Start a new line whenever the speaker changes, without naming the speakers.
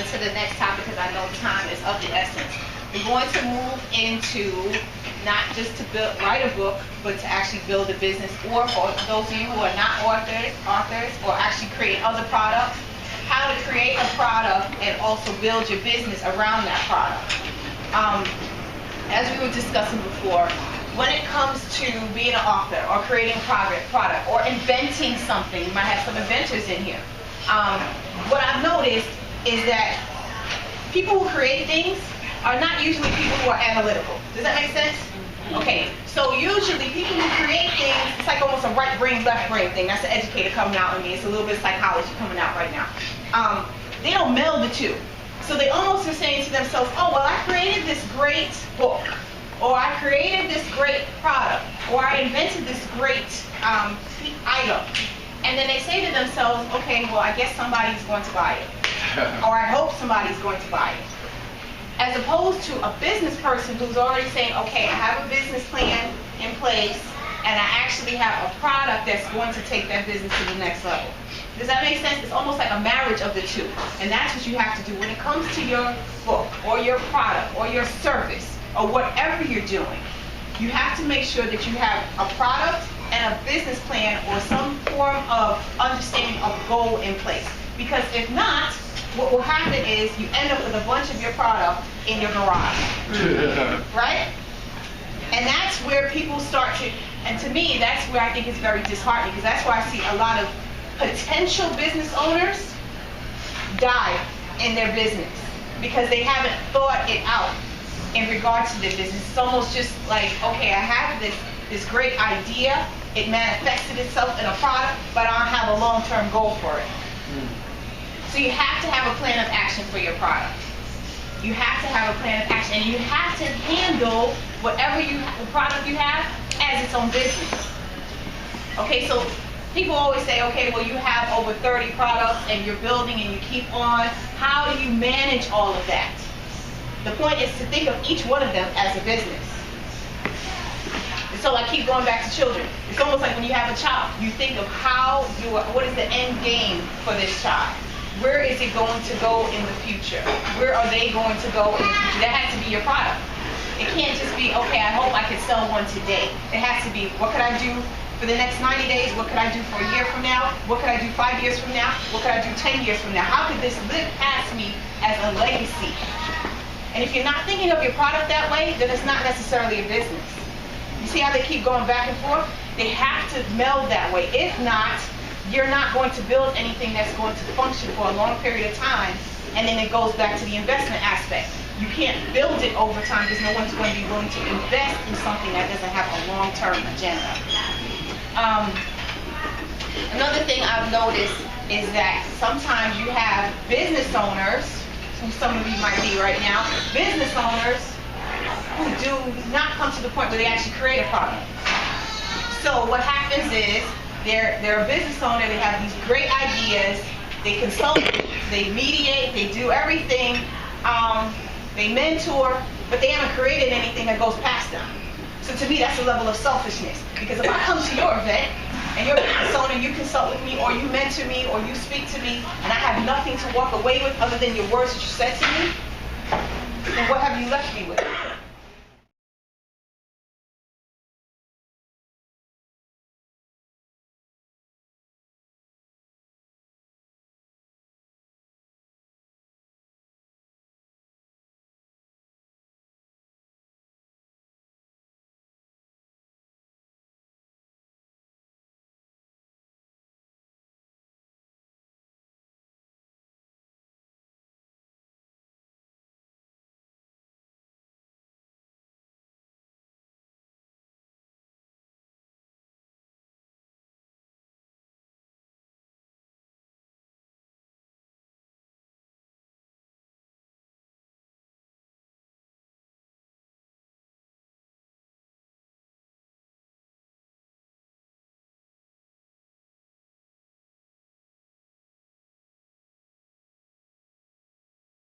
into the next topic because I know time is of the essence. We're going to move into not just to write a book, but to actually build a business, or for those of you who are not authors, or actually create other products, how to create a product and also build your business around that product. As we were discussing before, when it comes to being an author or creating a product or inventing something, you might have some inventors in here. What I've noticed is that people who create things are not usually people who are analytical. Does that make sense? Okay, so usually people who create things, it's like almost a right brain, left brain thing. That's the educator coming out in me. It's a little bit of psychology coming out right now. They don't meld the two. So they almost are saying to themselves, oh, well, I created this great book, or I created this great product, or I invented this great item. And then they say to themselves, okay, well, I guess somebody's going to buy it. Or I hope somebody's going to buy it. As opposed to a business person who's already saying, okay, I have a business plan in place, and I actually have a product that's going to take that business to the next level. Does that make sense? It's almost like a marriage of the two. And that's what you have to do when it comes to your book, or your product, or your service, or whatever you're doing. You have to make sure that you have a product and a business plan, or some form of understanding of goal in place. Because if not, what will happen is you end up with a bunch of your product in your garage. Right? And that's where people start to, and to me, that's where I think it's very disheartening, because that's why I see a lot of potential business owners die in their business because they haven't thought it out in regards to their business. It's almost just like, okay, I have this great idea, it manifested itself in a product, but I don't have a long-term goal for it. So you have to have a plan of action for your product. You have to have a plan of action, and you have to handle whatever the product you have as its own business. Okay, so people always say, okay, well, you have over 30 products and you're building and you keep on. How do you manage all of that? The point is to think of each one of them as a business. And so I keep going back to children. It's almost like when you have a child, you think of what is the end game for this child? Where is it going to go in the future? Where are they going to go in the future? That has to be your product. It can't just be, okay, I hope I can sell one today. It has to be, what could I do for the next 90 days? What could I do for a year from now? What could I do 5 years from now? What could I do 10 years from now? How could this live past me as a legacy? And if you're not thinking of your product that way, then it's not necessarily a business. You see how they keep going back and forth? They have to meld that way. If not, you're not going to build anything that's going to function for a long period of time, and then it goes back to the investment aspect. You can't build it over time because no one's going to be willing to invest in something that doesn't have a long-term agenda. Another thing I've noticed is that sometimes you have business owners, who some of you might be right now, business owners who do not come to the point where they actually create a product. So what happens is, they're a business owner, they have these great ideas, they consult, they mediate, they do everything, they mentor, but they haven't created anything that goes past them. So to me, that's a level of selfishness. Because if I come to your event, and you're a business owner, you consult with me, or you mentor me, or you speak to me, and I have nothing to walk away with other than your words that you said to me, then what have you left me with?